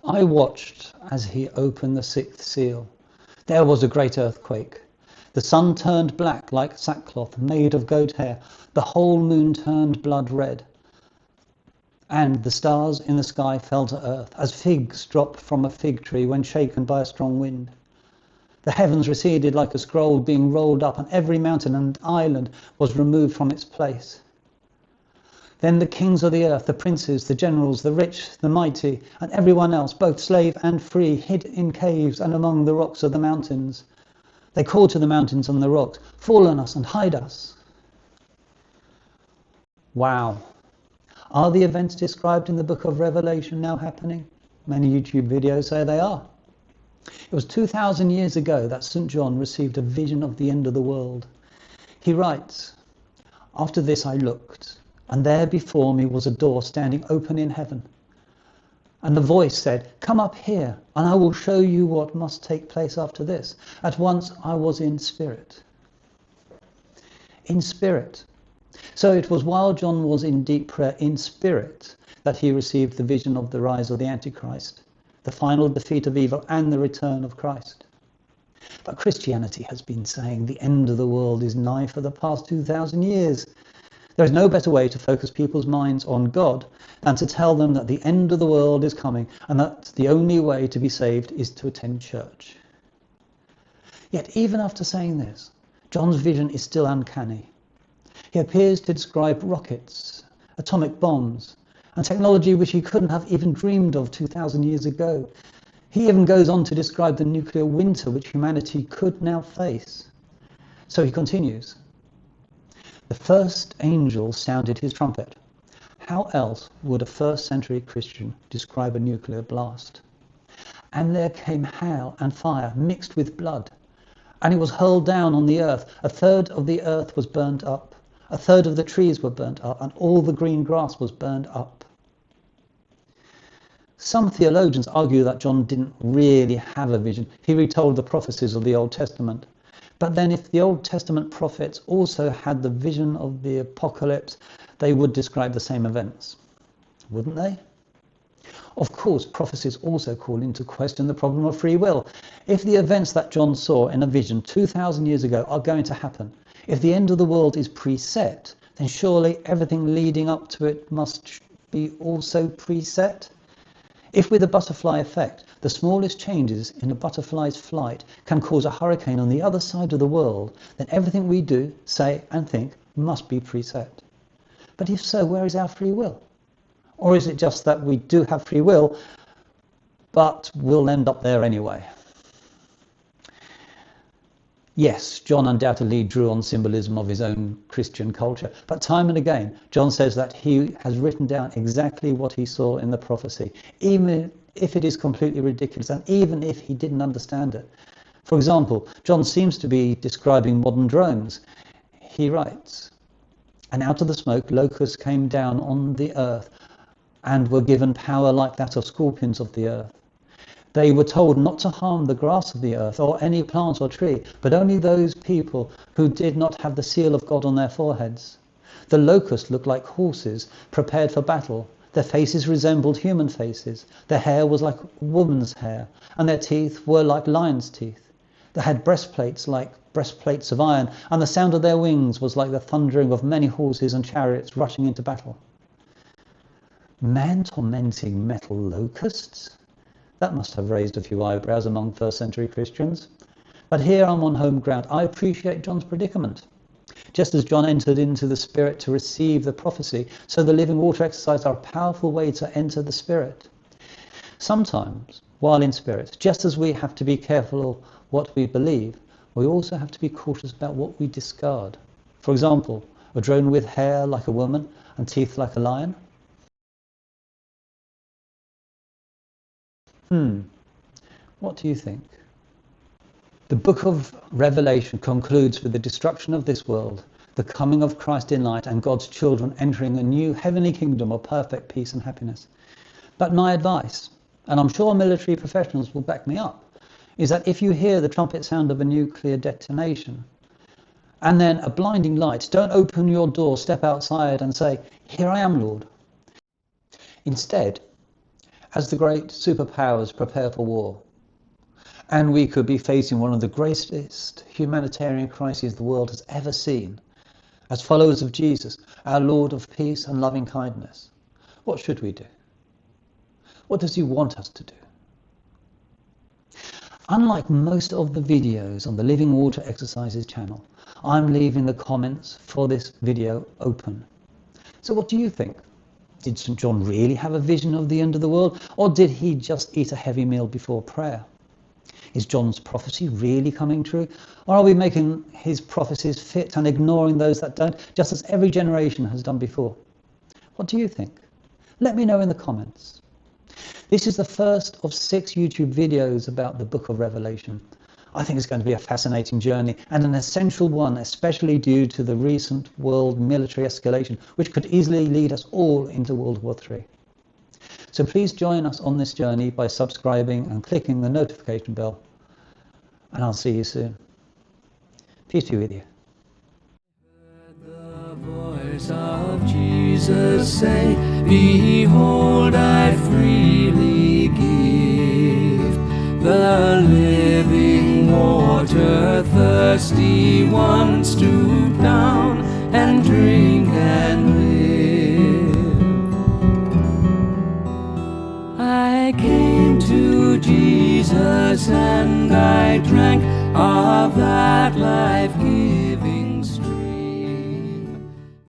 I watched as he opened the sixth seal. There was a great earthquake. The sun turned black like sackcloth made of goat hair. The whole moon turned blood red. And the stars in the sky fell to earth, as figs drop from a fig tree when shaken by a strong wind. The heavens receded like a scroll being rolled up, and every mountain and island was removed from its place. Then the kings of the earth, the princes, the generals, the rich, the mighty, and everyone else, both slave and free, hid in caves and among the rocks of the mountains. They called to the mountains and the rocks, "Fall on us and hide us." Wow. Are the events described in the book of Revelation now happening? Many YouTube videos say they are. It was 2,000 years ago that St. John received a vision of the end of the world. He writes, "After this I looked, and there before me was a door standing open in heaven. And the voice said, 'Come up here, and I will show you what must take place after this.' At once I was in spirit." In spirit. So it was while John was in deep prayer in spirit that he received the vision of the rise of the Antichrist, the final defeat of evil, and the return of Christ. But Christianity has been saying the end of the world is nigh for the past 2,000 years. There is no better way to focus people's minds on God than to tell them that the end of the world is coming and that the only way to be saved is to attend church. Yet even after saying this, John's vision is still uncanny. He appears to describe rockets, atomic bombs, and technology which he couldn't have even dreamed of 2,000 years ago. He even goes on to describe the nuclear winter which humanity could now face. So he continues. The first angel sounded his trumpet. How else would a first-century Christian describe a nuclear blast? And there came hail and fire mixed with blood, and it was hurled down on the earth. A third of the earth was burnt up, a third of the trees were burnt up, and all the green grass was burned up. Some theologians argue that John didn't really have a vision. He retold the prophecies of the Old Testament. But then if the Old Testament prophets also had the vision of the apocalypse, they would describe the same events, wouldn't they? Of course, prophecies also call into question the problem of free will. If the events that John saw in a vision 2,000 years ago are going to happen, if the end of the world is preset, then surely everything leading up to it must be also preset. If with the butterfly effect, the smallest changes in a butterfly's flight can cause a hurricane on the other side of the world, then everything we do, say and think must be preset. But if so, where is our free will? Or is it just that we do have free will, but we'll end up there anyway? Yes, John undoubtedly drew on symbolism of his own Christian culture, but time and again, John says that he has written down exactly what he saw in the prophecy, even if it is completely ridiculous, and even if he didn't understand it. For example, John seems to be describing modern drones. He writes, "And out of the smoke locusts came down on the earth, and were given power like that of scorpions of the earth. They were told not to harm the grass of the earth or any plant or tree, but only those people who did not have the seal of God on their foreheads. The locusts looked like horses prepared for battle. Their faces resembled human faces. Their hair was like woman's hair, and their teeth were like lions' teeth. They had breastplates like breastplates of iron, and the sound of their wings was like the thundering of many horses and chariots rushing into battle." Man-tormenting metal locusts? That must have raised a few eyebrows among first-century Christians. But here I'm on home ground. I appreciate John's predicament. Just as John entered into the Spirit to receive the prophecy, so the living water exercises are a powerful way to enter the Spirit. Sometimes, while in Spirit, just as we have to be careful what we believe, we also have to be cautious about what we discard. For example, a drone with hair like a woman and teeth like a lion. What do you think? The book of Revelation concludes with the destruction of this world, the coming of Christ in light, and God's children entering a new heavenly kingdom of perfect peace and happiness. But my advice, and I'm sure military professionals will back me up, is that if you hear the trumpet sound of a nuclear detonation, and then a blinding light, don't open your door, step outside and say, "Here I am, Lord." Instead, as the great superpowers prepare for war. And we could be facing one of the greatest humanitarian crises the world has ever seen. As followers of Jesus, our Lord of peace and loving kindness, what should we do? What does he want us to do? Unlike most of the videos on the Living Water Exercises channel, I'm leaving the comments for this video open. So what do you think? Did St. John really have a vision of the end of the world, or did he just eat a heavy meal before prayer? Is John's prophecy really coming true, or are we making his prophecies fit and ignoring those that don't, just as every generation has done before? What do you think? Let me know in the comments. This is the first of 6 YouTube videos about the Book of Revelation. I think it's going to be a fascinating journey and an essential one, especially due to the recent world military escalation, which could easily lead us all into World War III. So please join us on this journey by subscribing and clicking the notification bell. And I'll see you soon. Peace be with you. The voice of Jesus say, behold, I freely give the living water. Thirsty one, stoop down and drink and live. I came to Jesus and I drank of that life-giving